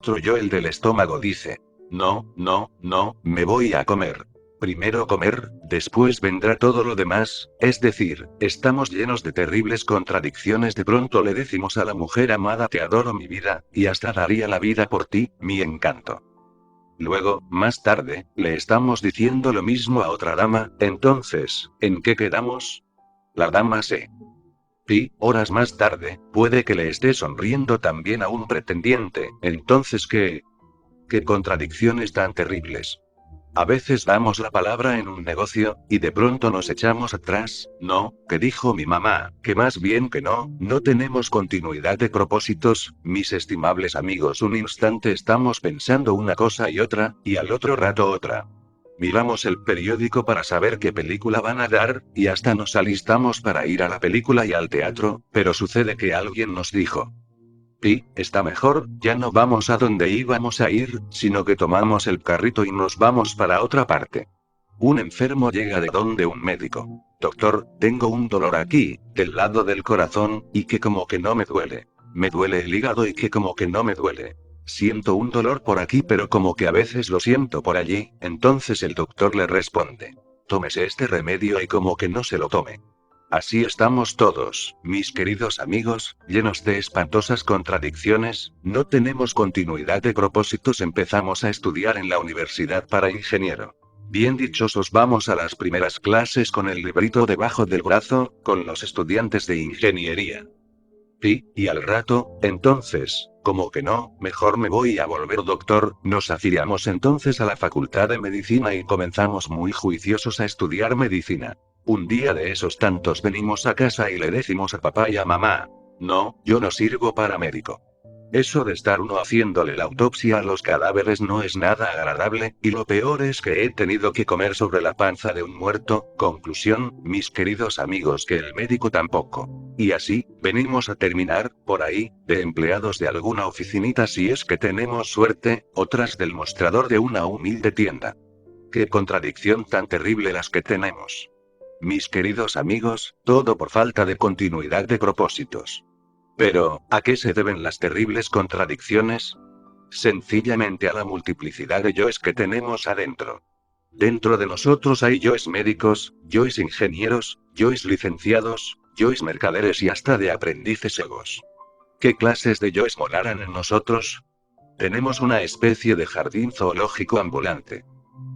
Otro yo, el del estómago, dice: no, no, no, me voy a comer. Primero comer, después vendrá todo lo demás, es decir, estamos llenos de terribles contradicciones. De pronto le decimos a la mujer amada: te adoro mi vida, y hasta daría la vida por ti, mi encanto. Luego, más tarde, le estamos diciendo lo mismo a otra dama. Entonces, ¿en qué quedamos? La dama se horas más tarde, puede que le esté sonriendo también a un pretendiente. Entonces, ¿qué contradicciones tan terribles? A veces damos la palabra en un negocio, y de pronto nos echamos atrás. No, que dijo mi mamá, que más bien que no tenemos continuidad de propósitos, mis estimables amigos. Un instante estamos pensando una cosa y otra, y al otro rato otra. Miramos el periódico para saber qué película van a dar, y hasta nos alistamos para ir a la película y al teatro, pero sucede que alguien nos dijo: está mejor, ya no vamos a donde íbamos a ir, sino que tomamos el carrito y nos vamos para otra parte. Un enfermo llega de donde un médico. Doctor, tengo un dolor aquí, del lado del corazón, y que como que no me duele. Me duele el hígado y que como que no me duele. Siento un dolor por aquí, pero como que a veces lo siento por allí. Entonces el doctor le responde: tómese este remedio, y como que no se lo tome. Así estamos todos, mis queridos amigos, llenos de espantosas contradicciones, no tenemos continuidad de propósitos. Empezamos a estudiar en la universidad para ingeniero. Bien dichosos, vamos a las primeras clases con el librito debajo del brazo, con los estudiantes de ingeniería. Y al rato, entonces, como que no, mejor me voy a volver doctor. Nos afiliamos entonces a la facultad de medicina y comenzamos muy juiciosos a estudiar medicina. Un día de esos tantos venimos a casa y le decimos a papá y a mamá: no, yo no sirvo para médico. Eso de estar uno haciéndole la autopsia a los cadáveres no es nada agradable, y lo peor es que he tenido que comer sobre la panza de un muerto. Conclusión, mis queridos amigos, que el médico tampoco. Y así, venimos a terminar, por ahí, de empleados de alguna oficinita si es que tenemos suerte, otras del mostrador de una humilde tienda. Qué contradicción tan terrible las que tenemos. Mis queridos amigos, todo por falta de continuidad de propósitos. Pero, ¿a qué se deben las terribles contradicciones? Sencillamente a la multiplicidad de yoes que tenemos adentro. Dentro de nosotros hay yoes médicos, yoes ingenieros, yoes licenciados, yoes mercaderes y hasta de aprendices egos. ¿Qué clases de yoes moraran en nosotros? Tenemos una especie de jardín zoológico ambulante.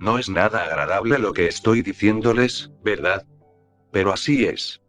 No es nada agradable lo que estoy diciéndoles, ¿verdad? Pero así es.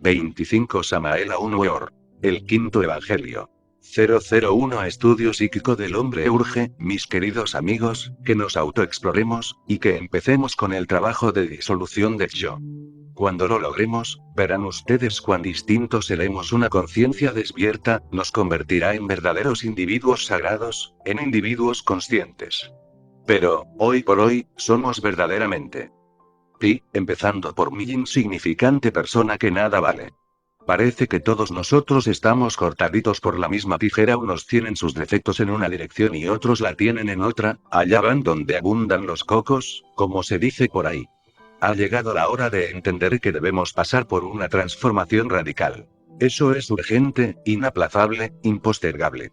25 Samael Aun Weor. El quinto evangelio. 001 Estudio psíquico del hombre. Urge, mis queridos amigos, que nos autoexploremos, y que empecemos con el trabajo de disolución del yo. Cuando lo logremos, verán ustedes cuán distintos seremos. Una conciencia despierta nos convertirá en verdaderos individuos sagrados, en individuos conscientes. Pero, hoy por hoy, somos verdaderamente. Empezando por mi insignificante persona que nada vale. Parece que todos nosotros estamos cortaditos por la misma tijera. Unos tienen sus defectos en una dirección y otros la tienen en otra. Allá van donde abundan los cocos, como se dice por ahí. Ha llegado la hora de entender que debemos pasar por una transformación radical. Eso es urgente, inaplazable, impostergable.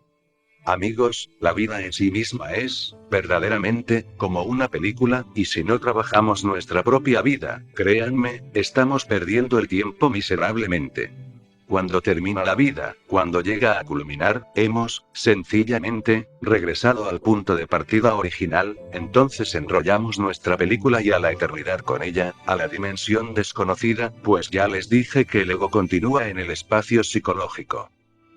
Amigos, la vida en sí misma es, verdaderamente, como una película, y si no trabajamos nuestra propia vida, créanme, estamos perdiendo el tiempo miserablemente. Cuando termina la vida, cuando llega a culminar, hemos, sencillamente, regresado al punto de partida original. Entonces enrollamos nuestra película y a la eternidad con ella, a la dimensión desconocida, pues ya les dije que el ego continúa en el espacio psicológico.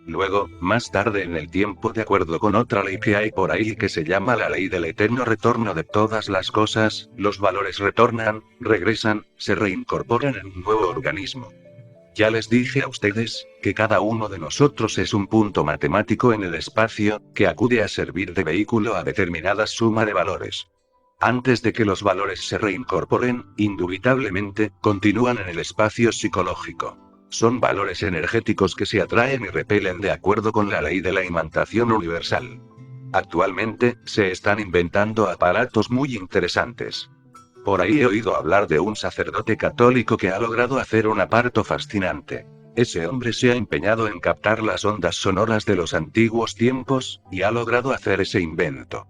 Luego, más tarde en el tiempo, de acuerdo con otra ley que hay por ahí que se llama la ley del eterno retorno de todas las cosas, los valores retornan, regresan, se reincorporan en un nuevo organismo. Ya les dije a ustedes, que cada uno de nosotros es un punto matemático en el espacio, que acude a servir de vehículo a determinada suma de valores. Antes de que los valores se reincorporen, indubitablemente, continúan en el espacio psicológico. Son valores energéticos que se atraen y repelen de acuerdo con la ley de la imantación universal. Actualmente, se están inventando aparatos muy interesantes. Por ahí he oído hablar de un sacerdote católico que ha logrado hacer un aparato fascinante. Ese hombre se ha empeñado en captar las ondas sonoras de los antiguos tiempos, y ha logrado hacer ese invento.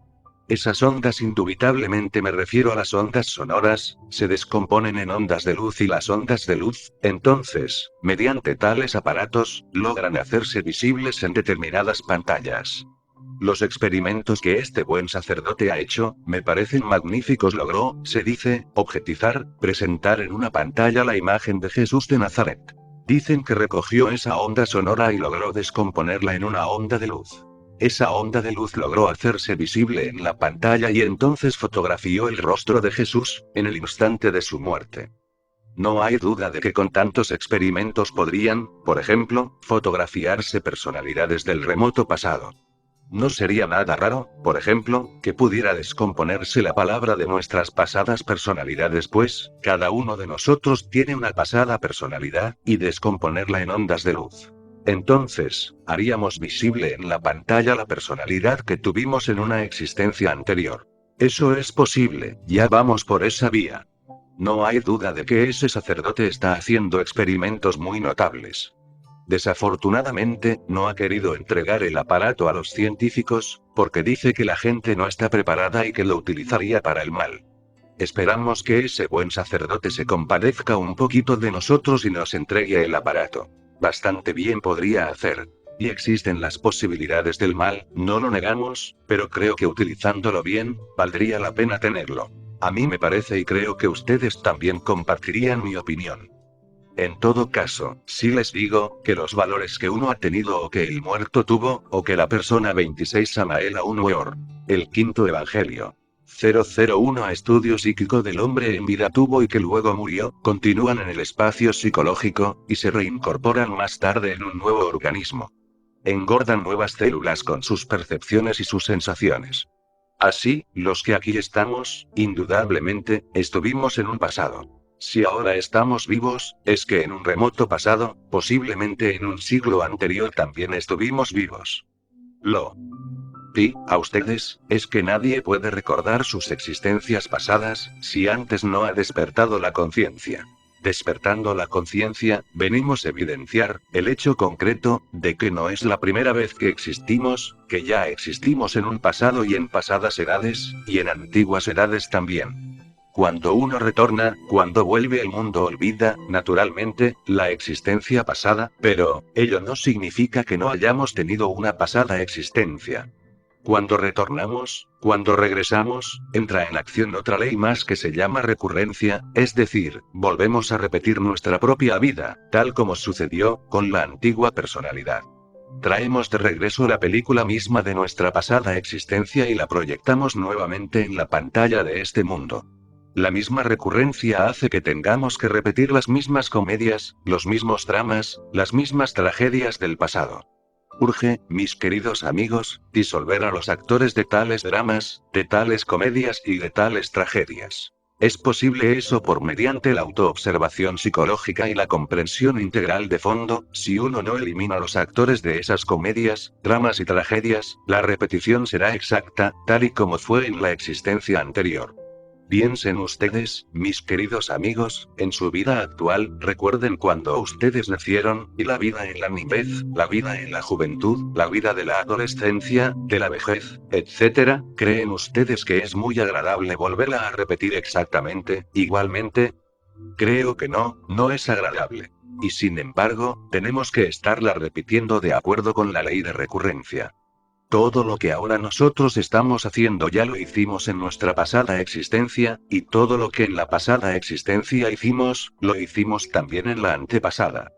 Esas ondas, indubitablemente me refiero a las ondas sonoras, se descomponen en ondas de luz y las ondas de luz, entonces, mediante tales aparatos, logran hacerse visibles en determinadas pantallas. Los experimentos que este buen sacerdote ha hecho, me parecen magníficos. Logró, se dice, objetizar, presentar en una pantalla la imagen de Jesús de Nazaret. Dicen que recogió esa onda sonora y logró descomponerla en una onda de luz. Esa onda de luz logró hacerse visible en la pantalla y entonces fotografió el rostro de Jesús, en el instante de su muerte. No hay duda de que con tantos experimentos podrían, por ejemplo, fotografiarse personalidades del remoto pasado. No sería nada raro, por ejemplo, que pudiera descomponerse la palabra de nuestras pasadas personalidades, pues, cada uno de nosotros tiene una pasada personalidad, y descomponerla en ondas de luz. Entonces, haríamos visible en la pantalla la personalidad que tuvimos en una existencia anterior. Eso es posible, ya vamos por esa vía. No hay duda de que ese sacerdote está haciendo experimentos muy notables. Desafortunadamente, no ha querido entregar el aparato a los científicos, porque dice que la gente no está preparada y que lo utilizaría para el mal. Esperamos que ese buen sacerdote se compadezca un poquito de nosotros y nos entregue el aparato. Bastante bien podría hacer. Y existen las posibilidades del mal, no lo negamos, pero creo que utilizándolo bien, valdría la pena tenerlo. A mí me parece y creo que ustedes también compartirían mi opinión. En todo caso, si les digo, que los valores que uno ha tenido o que el muerto tuvo, o que la persona 26 Samael Aun Weor, el quinto evangelio. 001 a estudio psíquico del hombre en vida tuvo y que luego murió, continúan en el espacio psicológico, y se reincorporan más tarde en un nuevo organismo. Engordan nuevas células con sus percepciones y sus sensaciones. Así, los que aquí estamos, indudablemente, estuvimos en un pasado. Si ahora estamos vivos, es que en un remoto pasado, posiblemente en un siglo anterior también estuvimos vivos. Lo sí, a ustedes, es que nadie puede recordar sus existencias pasadas, si antes no ha despertado la conciencia. Despertando la conciencia, venimos a evidenciar el hecho concreto de que no es la primera vez que existimos, que ya existimos en un pasado y en pasadas edades, y en antiguas edades también. Cuando uno retorna, cuando vuelve el mundo olvida, naturalmente, la existencia pasada, pero, ello no significa que no hayamos tenido una pasada existencia. Cuando retornamos, cuando regresamos, entra en acción otra ley más que se llama recurrencia, es decir, volvemos a repetir nuestra propia vida, tal como sucedió con la antigua personalidad. Traemos de regreso la película misma de nuestra pasada existencia y la proyectamos nuevamente en la pantalla de este mundo. La misma recurrencia hace que tengamos que repetir las mismas comedias, los mismos dramas, las mismas tragedias del pasado. Urge, mis queridos amigos, disolver a los actores de tales dramas, de tales comedias y de tales tragedias. Es posible eso por mediante la autoobservación psicológica y la comprensión integral de fondo. Si uno no elimina a los actores de esas comedias, dramas y tragedias, la repetición será exacta, tal y como fue en la existencia anterior. Piensen ustedes, mis queridos amigos, en su vida actual, recuerden cuando ustedes nacieron, y la vida en la niñez, la vida en la juventud, la vida de la adolescencia, de la vejez, etc. ¿Creen ustedes que es muy agradable volverla a repetir exactamente, igualmente? Creo que no, no es agradable. Y sin embargo, tenemos que estarla repitiendo de acuerdo con la ley de recurrencia. Todo lo que ahora nosotros estamos haciendo ya lo hicimos en nuestra pasada existencia, y todo lo que en la pasada existencia hicimos, lo hicimos también en la antepasada.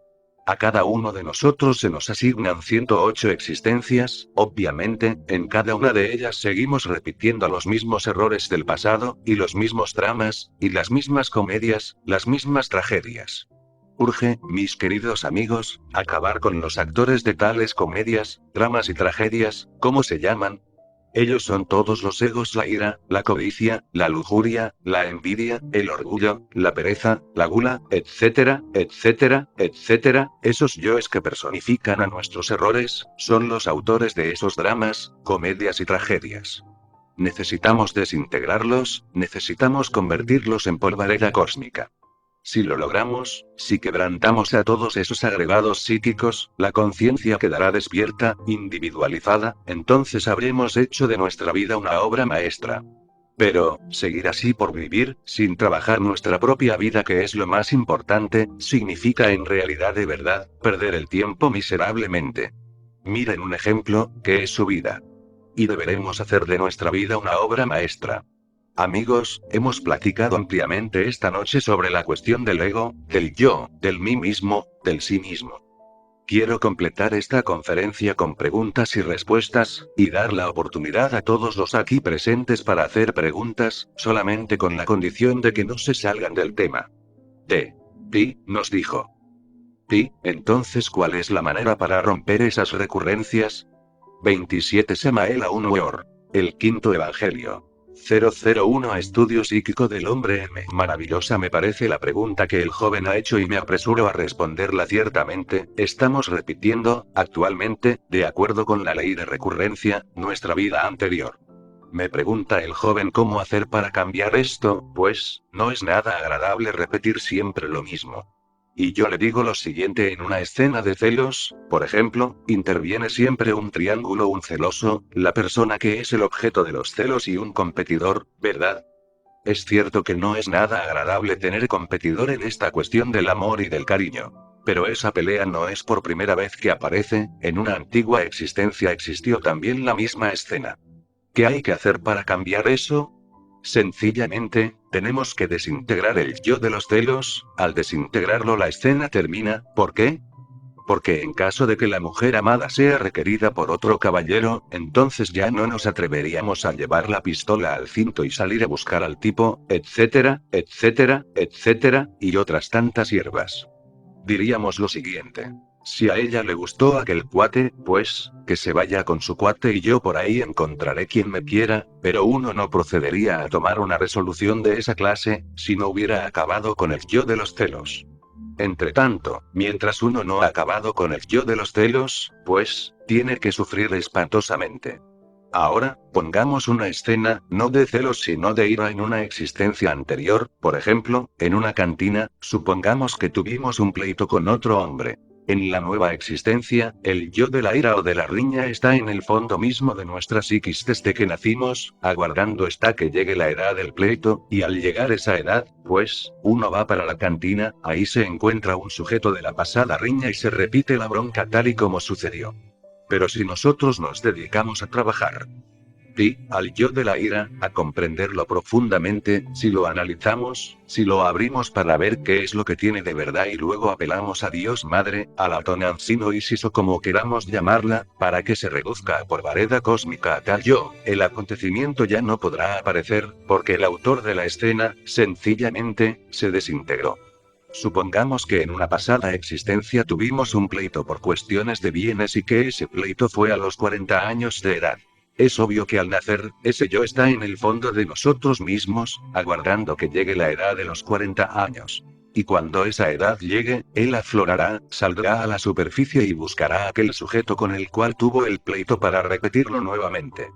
A cada uno de nosotros se nos asignan 108 existencias, obviamente, en cada una de ellas seguimos repitiendo los mismos errores del pasado, y los mismos dramas, y las mismas comedias, las mismas tragedias. Urge, mis queridos amigos, acabar con los actores de tales comedias, dramas y tragedias. ¿Cómo se llaman? Ellos son todos los egos: la ira, la codicia, la lujuria, la envidia, el orgullo, la pereza, la gula, etcétera, etcétera, etcétera. Esos yoes que personifican a nuestros errores, son los autores de esos dramas, comedias y tragedias. Necesitamos desintegrarlos, necesitamos convertirlos en polvareda cósmica. Si lo logramos, si quebrantamos a todos esos agregados psíquicos, la conciencia quedará despierta, individualizada, entonces habremos hecho de nuestra vida una obra maestra. Pero, seguir así por vivir, sin trabajar nuestra propia vida, que es lo más importante, significa en realidad de verdad, perder el tiempo miserablemente. Miren un ejemplo, que es su vida. Y deberemos hacer de nuestra vida una obra maestra. Amigos, hemos platicado ampliamente esta noche sobre la cuestión del ego, del yo, del mí mismo, del sí mismo. Quiero completar esta conferencia con preguntas y respuestas, y dar la oportunidad a todos los aquí presentes para hacer preguntas, solamente con la condición de que no se salgan del tema. Pi nos dijo. Pi, entonces, ¿cuál es la manera para romper esas recurrencias? 27 Samael Aun Weor. El quinto evangelio. 001 Estudio psíquico del hombre M. Maravillosa me parece la pregunta que el joven ha hecho y me apresuro a responderla ciertamente. Estamos repitiendo, actualmente, de acuerdo con la ley de recurrencia, nuestra vida anterior. Me pregunta el joven cómo hacer para cambiar esto, pues, no es nada agradable repetir siempre lo mismo. Y yo le digo lo siguiente: en una escena de celos, por ejemplo, interviene siempre un triángulo, un celoso, la persona que es el objeto de los celos y un competidor, ¿verdad? Es cierto que no es nada agradable tener competidor en esta cuestión del amor y del cariño. Pero esa pelea no es por primera vez que aparece, en una antigua existencia existió también la misma escena. ¿Qué hay que hacer para cambiar eso? Sencillamente, tenemos que desintegrar el yo de los celos. Al desintegrarlo la escena termina. ¿Por qué? Porque en caso de que la mujer amada sea requerida por otro caballero, entonces ya no nos atreveríamos a llevar la pistola al cinto y salir a buscar al tipo, etcétera, etcétera, etcétera, y otras tantas hierbas. Diríamos lo siguiente. Si a ella le gustó aquel cuate, pues, que se vaya con su cuate y yo por ahí encontraré quien me quiera, pero uno no procedería a tomar una resolución de esa clase, si no hubiera acabado con el yo de los celos. Entre tanto, mientras uno no ha acabado con el yo de los celos, pues, tiene que sufrir espantosamente. Ahora, pongamos una escena, no de celos sino de ira en una existencia anterior, por ejemplo, en una cantina, supongamos que tuvimos un pleito con otro hombre. En la nueva existencia, el yo de la ira o de la riña está en el fondo mismo de nuestra psiquis desde que nacimos, aguardando hasta que llegue la edad del pleito, y al llegar esa edad, pues, uno va para la cantina, ahí se encuentra un sujeto de la pasada riña y se repite la bronca tal y como sucedió. Pero si nosotros nos dedicamos a trabajar, al yo de la ira, a comprenderlo profundamente, si lo analizamos, si lo abrimos para ver qué es lo que tiene de verdad y luego apelamos a Dios Madre, a la Tonantzinoisis o como queramos llamarla, para que se reduzca por vareda cósmica a tal yo, el acontecimiento ya no podrá aparecer, porque el autor de la escena, sencillamente, se desintegró. Supongamos que en una pasada existencia tuvimos un pleito por cuestiones de bienes y que ese pleito fue a los 40 años de edad. Es obvio que al nacer, ese yo está en el fondo de nosotros mismos, aguardando que llegue la edad de los 40 años. Y cuando esa edad llegue, él aflorará, saldrá a la superficie y buscará a aquel sujeto con el cual tuvo el pleito para repetirlo nuevamente.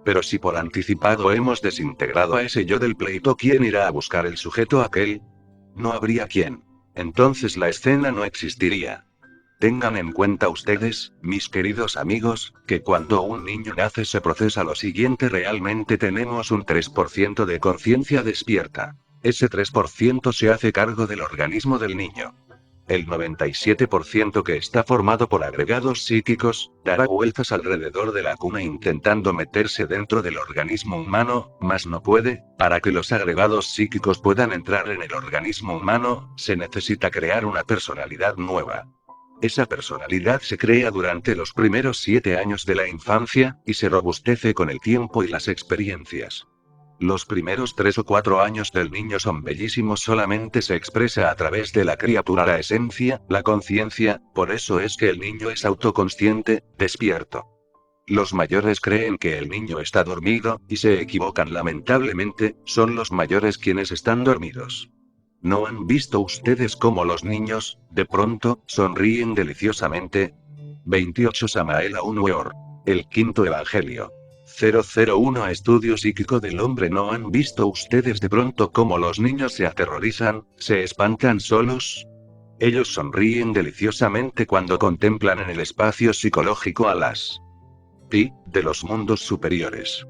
Pero si por anticipado hemos desintegrado a ese yo del pleito, ¿quién irá a buscar el sujeto aquel? No habría quien. Entonces la escena no existiría. Tengan en cuenta ustedes, mis queridos amigos, que cuando un niño nace se procesa lo siguiente: realmente tenemos un 3% de conciencia despierta. Ese 3% se hace cargo del organismo del niño. El 97% que está formado por agregados psíquicos, dará vueltas alrededor de la cuna intentando meterse dentro del organismo humano, mas no puede. Para que los agregados psíquicos puedan entrar en el organismo humano, se necesita crear una personalidad nueva. Esa personalidad se crea durante los primeros 7 años de la infancia, y se robustece con el tiempo y las experiencias. Los primeros 3 o 4 años del niño son bellísimos, solamente se expresa a través de la criatura la esencia, la conciencia, por eso es que el niño es autoconsciente, despierto. Los mayores creen que el niño está dormido, y se equivocan lamentablemente, son los mayores quienes están dormidos. ¿No han visto ustedes cómo los niños, de pronto, sonríen deliciosamente? 28 Samael Aun Weor. El quinto evangelio. 001 Estudio psíquico del hombre. ¿No han visto ustedes de pronto cómo los niños se aterrorizan, se espantan solos? Ellos sonríen deliciosamente cuando contemplan en el espacio psicológico a las de los mundos superiores.